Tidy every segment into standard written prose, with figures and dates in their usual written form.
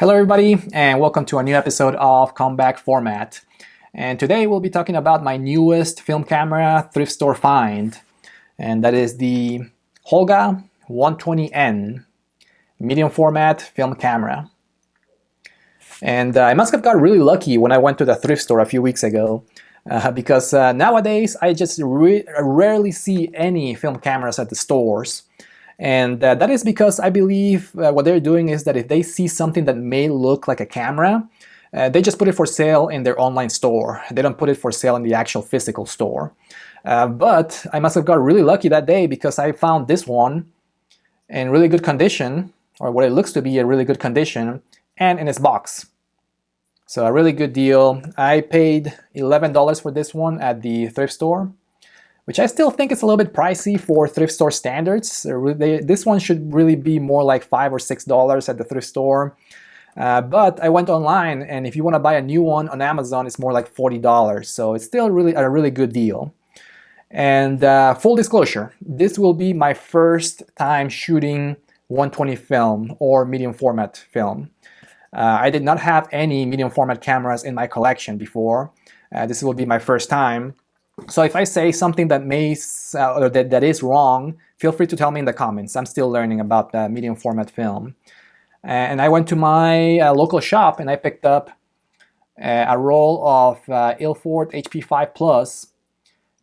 Hello everybody and welcome to a new episode of Comeback Format. And today we'll be talking about my newest film camera thrift store find. And that is the Holga 120N medium format film camera. And I must have got really lucky when I went to the thrift store a few weeks ago because nowadays I just rarely see any film cameras at the stores. And that is because I believe what they're doing is that if they see something that may look like a camera, they just put it for sale in their online store. They don't put it for sale in the actual physical store. But I must have got really lucky that day because I found this one in really good condition, or what it looks to be a really good condition, and in its box. So a really good deal. I paid $11 for this one at the thrift store, which I still think is a little bit pricey for thrift store standards. This one should really be more like $5 or $6 at the thrift store. But I went online, and if you want to buy a new one on Amazon, it's more like $40. So it's still really a really good deal. And full disclosure, this will be my first time shooting 120 film or medium format film. I did not have any medium format cameras in my collection before. This will be my first time. So if I say something that or that is wrong, feel free to tell me in the comments. I'm still learning about medium format film. And I went to my local shop and I picked up a roll of Ilford HP5 Plus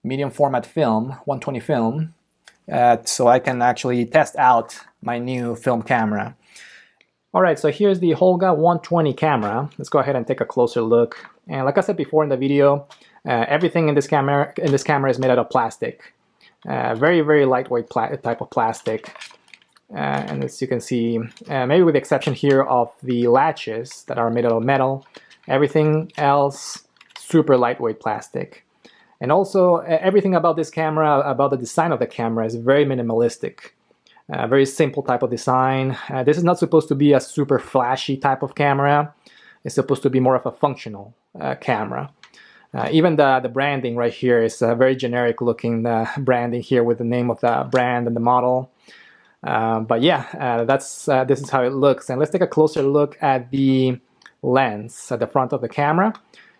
medium format film, 120 film, so I can actually test out my new film camera. Alright, so here's the Holga 120 camera. Let's go ahead and take a closer look. And like I said before in the video, everything in this camera is made out of plastic. Very, very lightweight type of plastic. And as you can see, maybe with the exception here of the latches that are made out of metal, everything else super lightweight plastic. And also everything about this camera, about the design of the camera, is very minimalistic. Very simple type of design. This is not supposed to be a super flashy type of camera. It's supposed to be more of a functional camera. Even the branding right here is very generic looking branding here with the name of the brand and the model. But yeah, this is how it looks. And let's take a closer look at the lens at the front of the camera.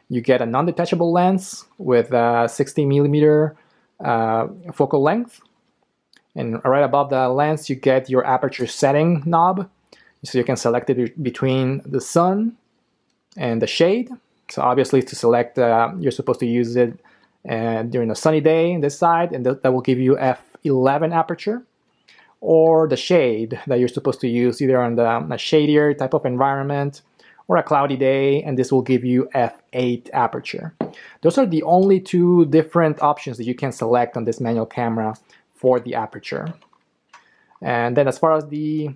You get a non-detachable lens with 60mm focal length. And right above the lens, you get your aperture setting knob. So you can select it between the sun and the shade. So obviously to select, you're supposed to use it during a sunny day on this side, and that will give you f11 aperture. Or the shade that you're supposed to use either on a shadier type of environment or a cloudy day, and this will give you f8 aperture. Those are the only two different options that you can select on this manual camera for the aperture. And then as far as the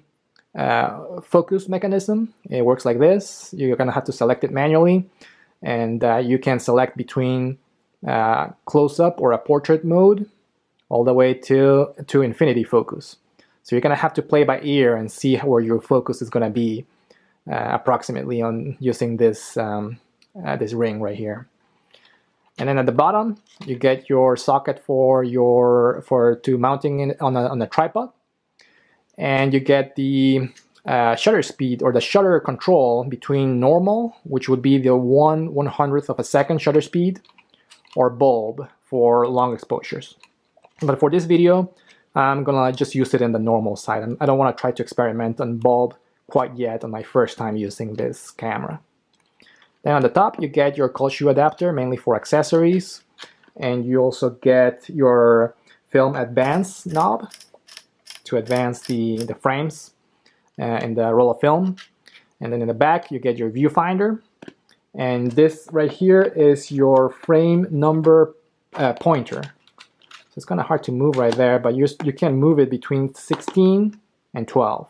focus mechanism, it works like this. You're going to have to select it manually, and you can select between close-up or a portrait mode all the way to infinity focus. So you're going to have to play by ear and see where your focus is going to be approximately on using this this ring right here. And then at the bottom, you get your socket for mounting it on a tripod, and you get the shutter speed or the shutter control between normal, which would be the 1/100th of a second shutter speed, or bulb for long exposures. But for this video, I'm gonna just use it in the normal side. I don't want to try to experiment on bulb quite yet on my first time using this camera. Then on the top, you get your cold shoe adapter, mainly for accessories. And you also get your film advance knob to advance the frames in the roll of film. And then in the back, you get your viewfinder. And this right here is your frame number pointer. So it's kind of hard to move right there, but you can move it between 16 and 12.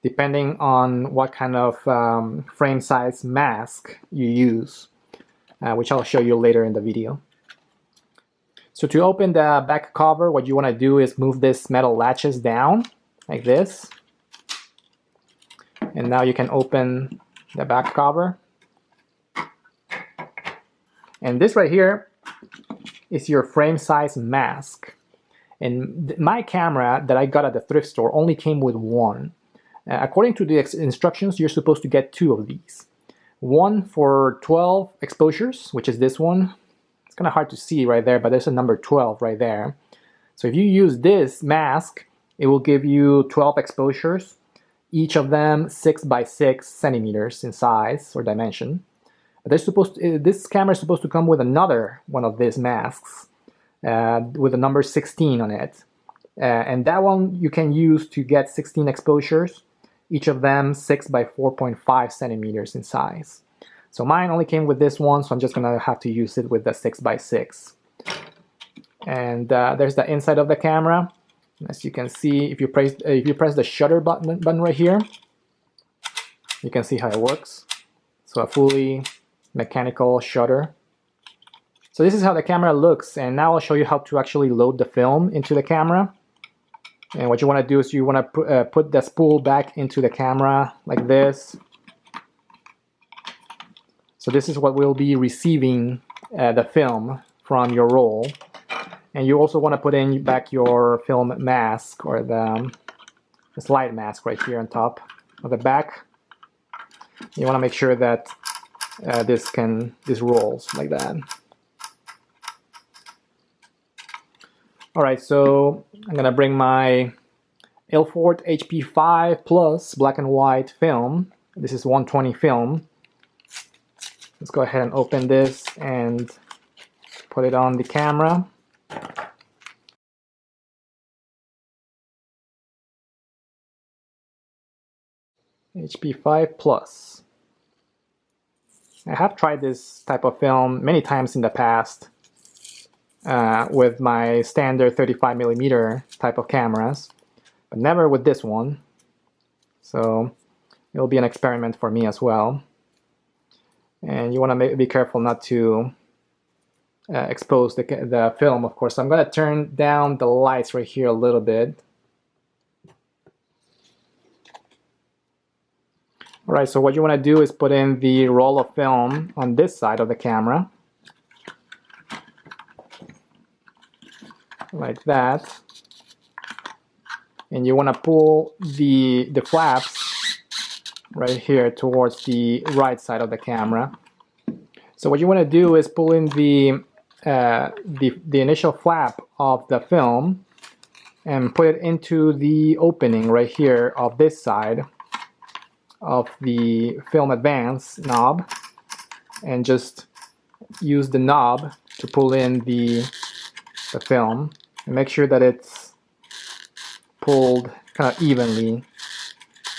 Depending on what kind of frame size mask you use, which I'll show you later in the video. So to open the back cover, what you want to do is move this metal latches down like this. And now you can open the back cover. And this right here is your frame size mask. And my camera that I got at the thrift store only came with one. According to the instructions, you're supposed to get 2 of these. One for 12 exposures, which is this one. It's kind of hard to see right there, but there's a number 12 right there. So if you use this mask, it will give you 12 exposures, each of them 6 by 6 centimeters in size or dimension. But this camera is supposed to come with another one of these masks with the number 16 on it. And that one you can use to get 16 exposures, each of them 6 by 4.5 centimeters in size. So mine only came with this one, so I'm just gonna have to use it with the 6 by 6. And there's the inside of the camera. As you can see, if you press the shutter button right here, you can see how it works. So a fully mechanical shutter. So this is how the camera looks, and now I'll show you how to actually load the film into the camera. And what you want to do is you want to put the spool back into the camera like this. So this is what will be receiving the film from your roll. And you also want to put in back your film mask, or the slide mask right here on top of the back. You want to make sure that this rolls like that. Alright, so I'm gonna bring my Ilford HP5 Plus black and white film. This is 120 film. Let's go ahead and open this and put it on the camera. HP5 Plus. I have tried this type of film many times in the past with my standard 35mm type of cameras, but never with this one. So it'll be an experiment for me as well. And you want to be careful not to expose the film, of course. So I'm going to turn down the lights right here a little bit. Alright, so what you want to do is put in the roll of film on this side of the camera. Like that. And you want to pull the flaps right here towards the right side of the camera. So what you want to do is pull in the initial flap of the film and put it into the opening right here of this side of the film advance knob, and just use the knob to pull in the film, and make sure that it's pulled kind of evenly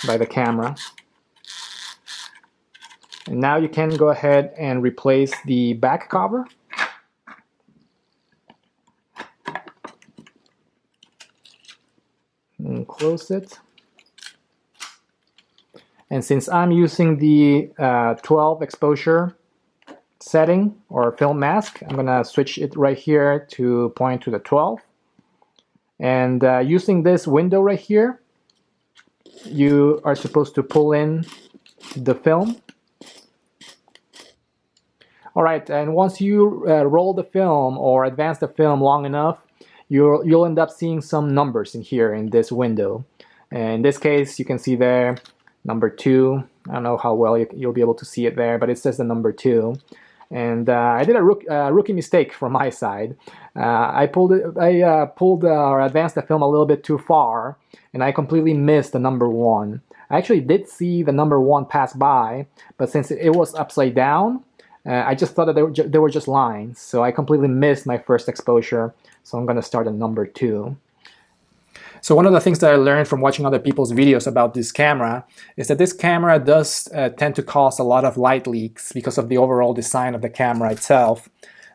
by the camera. And now you can go ahead and replace the back cover. And close it. And since I'm using the 12 exposure setting or film mask, I'm gonna switch it right here to point to the 12. And using this window right here, you are supposed to pull in the film. Alright, and once you roll the film or advance the film long enough, you'll end up seeing some numbers in here in this window. And in this case, you can see there number 2. I don't know how well you'll be able to see it there, but it says the number 2. And I did a rookie mistake from my side. I pulled or advanced the film a little bit too far, and I completely missed the number 1. I actually did see the number 1 pass by, but since it was upside down, I just thought that they were just lines, so I completely missed my first exposure. So I'm going to start at number 2. So one of the things that I learned from watching other people's videos about this camera is that this camera does tend to cause a lot of light leaks because of the overall design of the camera itself.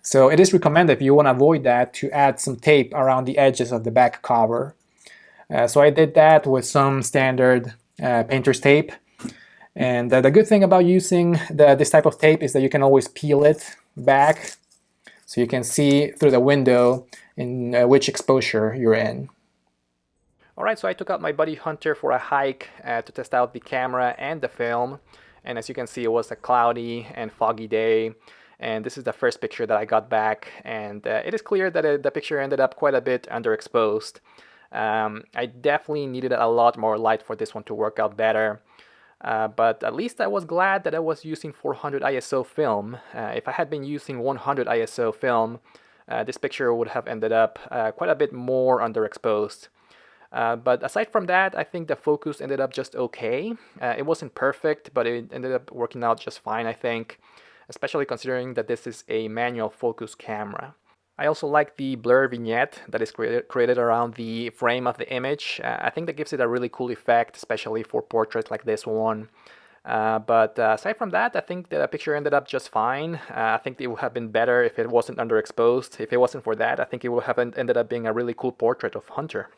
So it is recommended, if you want to avoid that, to add some tape around the edges of the back cover. So I did that with some standard painter's tape. And the good thing about using this type of tape is that you can always peel it back so you can see through the window in which exposure you're in. Alright, so I took out my buddy Hunter for a hike to test out the camera and the film. And as you can see, it was a cloudy and foggy day. And this is the first picture that I got back. And it is clear that the picture ended up quite a bit underexposed. I definitely needed a lot more light for this one to work out better. But at least I was glad that I was using 400 ISO film. If I had been using 100 ISO film, this picture would have ended up quite a bit more underexposed. But aside from that, I think the focus ended up just okay. It wasn't perfect, but it ended up working out just fine, I think, especially considering that this is a manual focus camera. I also like the blur vignette that is created around the frame of the image. I think that gives it a really cool effect, especially for portraits like this one. But aside from that, I think the picture ended up just fine. I think it would have been better if it wasn't underexposed. If it wasn't for that, I think it would have ended up being a really cool portrait of Hunter.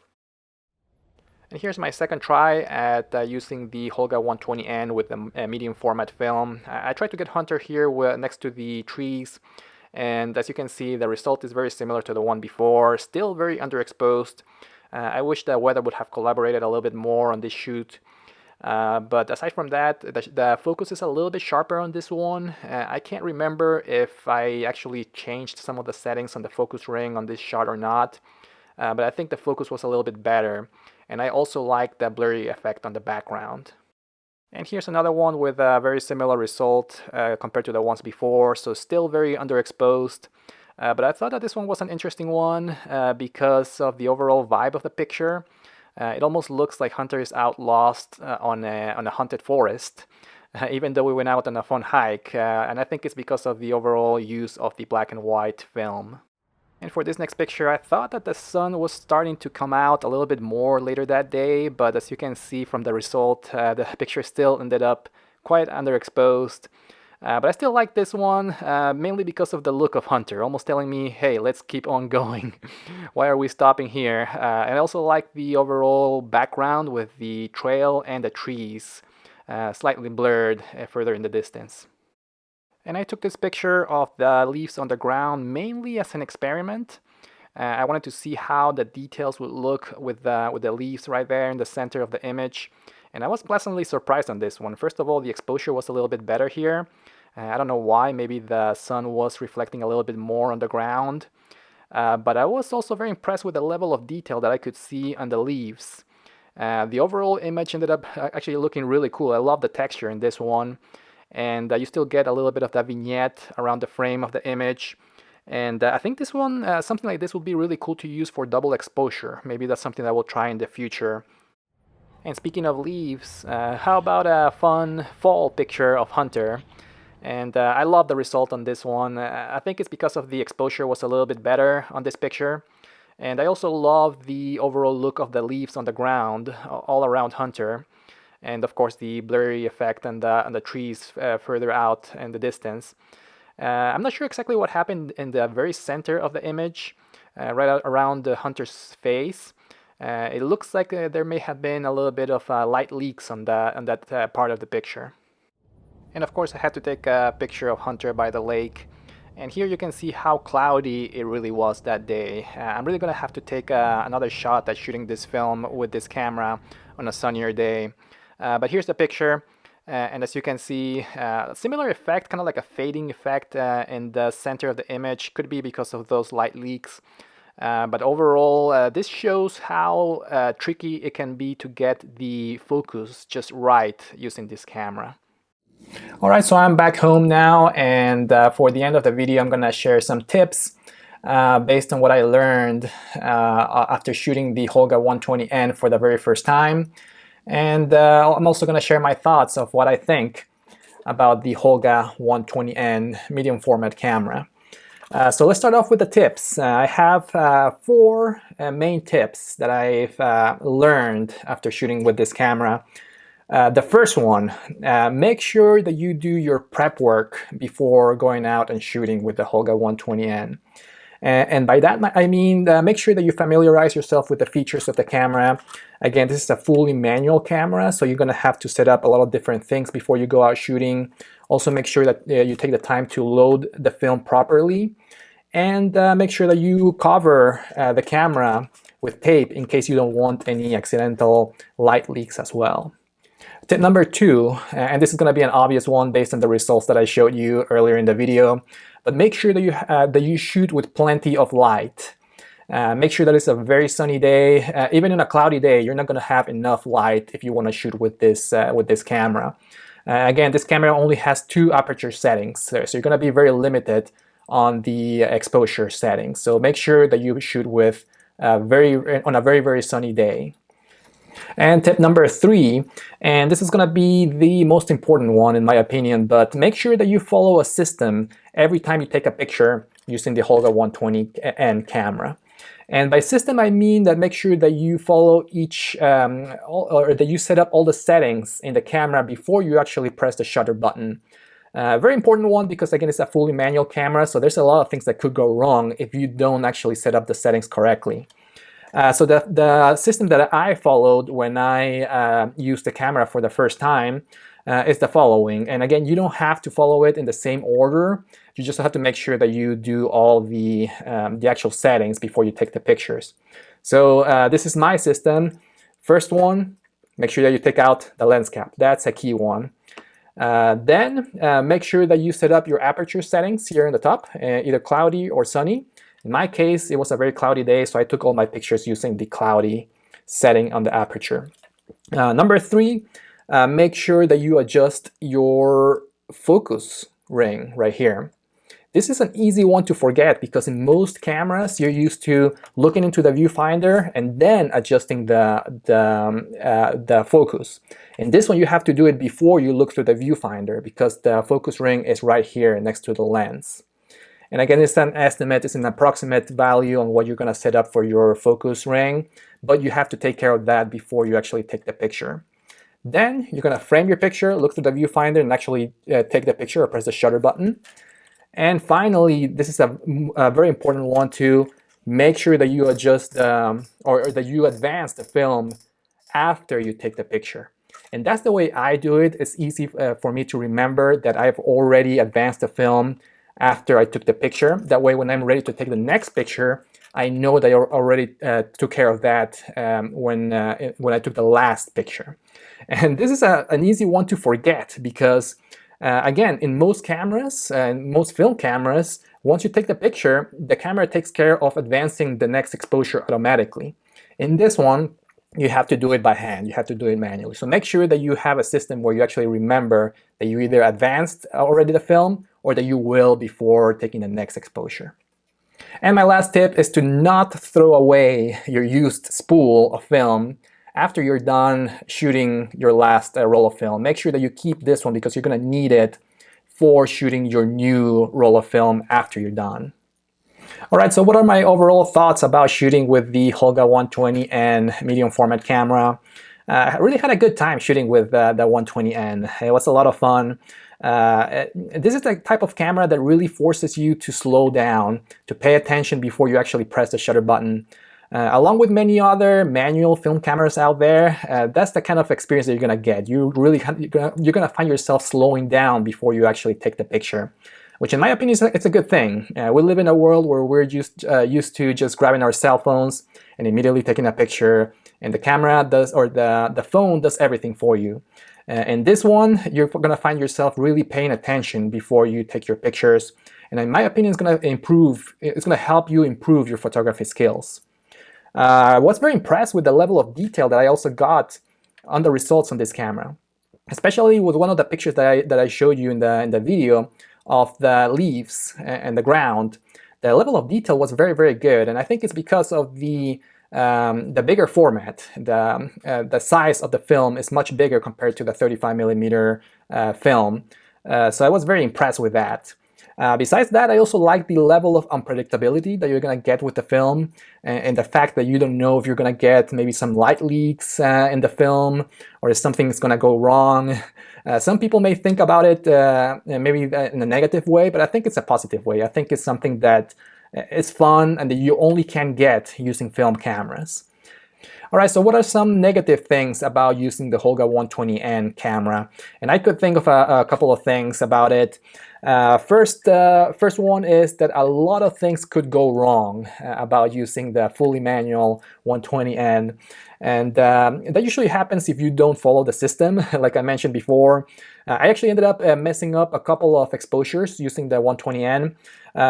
And here's my second try at using the Holga 120N with a medium format film. I tried to get Hunter here next to the trees. And as you can see, the result is very similar to the one before, still very underexposed. I wish the weather would have collaborated a little bit more on this shoot. But aside from that, the focus is a little bit sharper on this one. I can't remember if I actually changed some of the settings on the focus ring on this shot or not. But I think the focus was a little bit better. And I also like the blurry effect on the background. And here's another one with a very similar result compared to the ones before, so still very underexposed. But I thought that this one was an interesting one because of the overall vibe of the picture. It almost looks like Hunter is out lost on a haunted forest, even though we went out on a fun hike. And I think it's because of the overall use of the black and white film. And for this next picture, I thought that the sun was starting to come out a little bit more later that day, but as you can see from the result, the picture still ended up quite underexposed. But I still like this one, mainly because of the look of Hunter, almost telling me, hey, let's keep on going. Why are we stopping here? And I also like the overall background with the trail and the trees, slightly blurred further in the distance. And I took this picture of the leaves on the ground mainly as an experiment. I wanted to see how the details would look with the leaves right there in the center of the image. And I was pleasantly surprised on this one. First of all, the exposure was a little bit better here. I don't know why, maybe the sun was reflecting a little bit more on the ground. But I was also very impressed with the level of detail that I could see on the leaves. The overall image ended up actually looking really cool. I love the texture in this one. And you still get a little bit of that vignette around the frame of the image. And I think this one, something like this would be really cool to use for double exposure. Maybe that's something that we'll try in the future. And speaking of leaves, how about a fun fall picture of Hunter? And I love the result on this one. I think it's because of the exposure was a little bit better on this picture. And I also love the overall look of the leaves on the ground all around Hunter. And of course the blurry effect on the trees further out in the distance. I'm not sure exactly what happened in the very center of the image, right around the Hunter's face. It looks like there may have been a little bit of light leaks on that part of the picture. And of course I had to take a picture of Hunter by the lake. And here you can see how cloudy it really was that day. I'm really gonna have to take another shot at shooting this film with this camera on a sunnier day. But here's the picture, and as you can see, similar effect, kind of like a fading effect in the center of the image. Could be because of those light leaks. But overall, this shows how tricky it can be to get the focus just right using this camera. Alright, so I'm back home now, and for the end of the video I'm gonna share some tips based on what I learned after shooting the Holga 120N for the very first time. And I'm also going to share my thoughts of what I think about the Holga 120N medium format camera. So let's start off with the tips. I have 4 main tips that I've learned after shooting with this camera. The first one, make sure that you do your prep work before going out and shooting with the Holga 120N. And by that I mean make sure that you familiarize yourself with the features of the camera. Again, this is a fully manual camera, so you're going to have to set up a lot of different things before you go out shooting. Also make sure that you take the time to load the film properly, and make sure that you cover the camera with tape in case you don't want any accidental light leaks as well. Tip number 2, and this is going to be an obvious one based on the results that I showed you earlier in the video, but make sure that you shoot with plenty of light. Make sure that it's a very sunny day. Even in a cloudy day, you're not going to have enough light if you want to shoot with this camera. Again, this camera only has 2 aperture settings, so you're going to be very limited on the exposure settings. So make sure that you shoot with on a very sunny day. And tip number 3, and this is going to be the most important one in my opinion, but make sure that you follow a system every time you take a picture using the Holga 120N camera. And by system, I mean that make sure that you follow or that you set up all the settings in the camera before you actually press the shutter button. Very important one because again, it's a fully manual camera, so there's a lot of things that could go wrong if you don't actually set up the settings correctly. So the system that I followed when I used the camera for the first time is the following. And again, you don't have to follow it in the same order. You just have to make sure that you do all the actual settings before you take the pictures. So this is my system. First one, make sure that you take out the lens cap. That's a key one. Then make sure that you set up your aperture settings here in the top, either cloudy or sunny. In my case, it was a very cloudy day, so I took all my pictures using the cloudy setting on the aperture. Number 3, make sure that you adjust your focus ring right here. This is an easy one to forget because in most cameras, you're used to looking into the viewfinder and then adjusting the focus. In this one, you have to do it before you look through the viewfinder because the focus ring is right here next to the lens. And again, it's an estimate, it's an approximate value on what you're going to set up for your focus ring, but you have to take care of that before you actually take the picture. Then you're going to frame your picture, look through the viewfinder, and actually take the picture or press the shutter button. And finally, this is a very important one too, make sure that you adjust or that you advance the film after you take the picture. And that's the way I do it. It's easy for me to remember that I've already advanced the film after I took the picture. That way, when I'm ready to take the next picture, I know that I already took care of that when I took the last picture. And this is an easy one to forget because, again, in most cameras, most film cameras, once you take the picture, the camera takes care of advancing the next exposure automatically. In this one, you have to do it by hand, you have to do it manually. So make sure that you have a system where you actually remember that you either advanced already the film or that you will before taking the next exposure. And my last tip is to not throw away your used spool of film after you're done shooting your last roll of film. Make sure that you keep this one because you're going to need it for shooting your new roll of film after you're done. Alright, so what are my overall thoughts about shooting with the Holga 120N medium format camera? I really had a good time shooting with the 120N. It was a lot of fun. This is the type of camera that really forces you to slow down, to pay attention before you actually press the shutter button. Along with many other manual film cameras out there, that's the kind of experience that you're gonna get. You're gonna find yourself slowing down before you actually take the picture, which in my opinion it's a good thing. We live in a world where we're used to just grabbing our cell phones and immediately taking a picture, and the camera does, or the phone does everything for you. In this one, you're gonna find yourself really paying attention before you take your pictures, and in my opinion, it's gonna help you improve your photography skills. I was very impressed with the level of detail that I also got on the results on this camera, especially with one of the pictures that I showed you in the video of the leaves and the ground. The level of detail was very, very good, and I think it's because of the bigger format. The size of the film is much bigger compared to the 35mm film, so I was very impressed with that. Besides that, I also like the level of unpredictability that you're going to get with the film, and the fact that you don't know if you're going to get maybe some light leaks in the film, or if something's going to go wrong. Some people may think about it maybe in a negative way, but I think it's a positive way. I think it's something that is fun and that you only can get using film cameras. Alright, so what are some negative things about using the Holga 120N camera? And I could think of a couple of things about it. First one is that a lot of things could go wrong about using the fully manual 120N, and that usually happens if you don't follow the system. Like I mentioned before, I actually ended up messing up a couple of exposures using the 120N.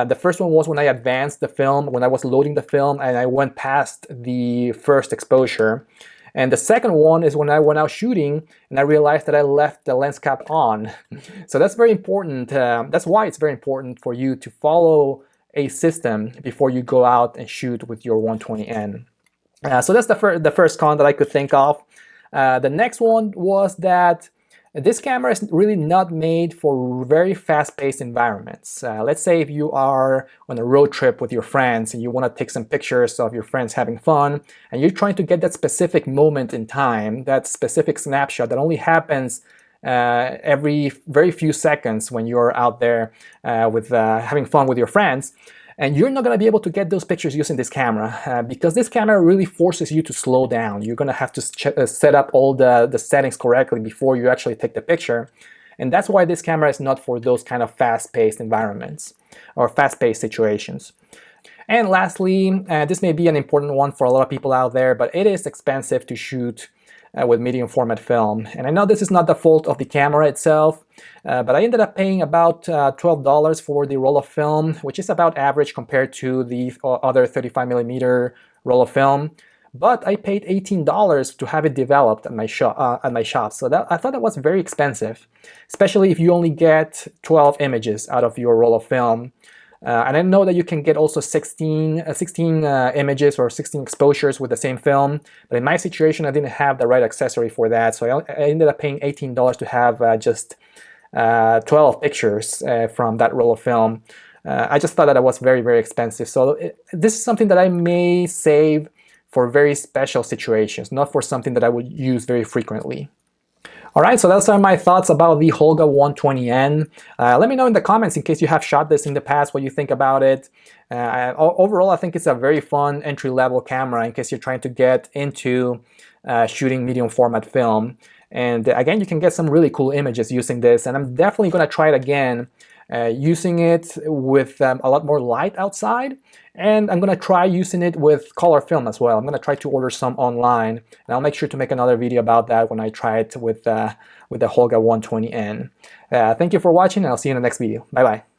The first one was when I advanced the film, when I was loading the film and I went past the first exposure. And the second one is when I went out shooting and I realized that I left the lens cap on. So that's very important. That's why it's very important for you to follow a system before you go out and shoot with your 120N. So that's the first con that I could think of. The next one was that this camera is really not made for very fast-paced environments. Let's say if you are on a road trip with your friends and you want to take some pictures of your friends having fun, and you're trying to get that specific moment in time, that specific snapshot that only happens every very few seconds when you're out there with having fun with your friends. And you're not going to be able to get those pictures using this camera because this camera really forces you to slow down. You're going to have to set up all the settings correctly before you actually take the picture. And that's why this camera is not for those kind of fast-paced environments or fast-paced situations. And lastly, this may be an important one for a lot of people out there, but it is expensive to shoot with medium format film. And I know this is not the fault of the camera itself, but I ended up paying about $12 for the roll of film, which is about average compared to the other 35mm roll of film. But I paid $18 to have it developed at my shop. So I thought that was very expensive, especially if you only get 12 images out of your roll of film. And I know that you can get also 16 images or 16 exposures with the same film, but in my situation I didn't have the right accessory for that, so I ended up paying $18 to have just 12 pictures from that roll of film. I just thought that it was very, very expensive, so this is something that I may save for very special situations, not for something that I would use very frequently. Alright, so those are my thoughts about the Holga 120N. Let me know in the comments in case you have shot this in the past, what you think about it. Overall, I think it's a very fun entry-level camera in case you're trying to get into shooting medium format film. And again, you can get some really cool images using this, and I'm definitely going to try it again using it with a lot more light outside, and I'm going to try using it with color film as well. I'm going to try to order some online, and I'll make sure to make another video about that when I try it with the Holga 120N. Thank you for watching, and I'll see you in the next video. Bye bye.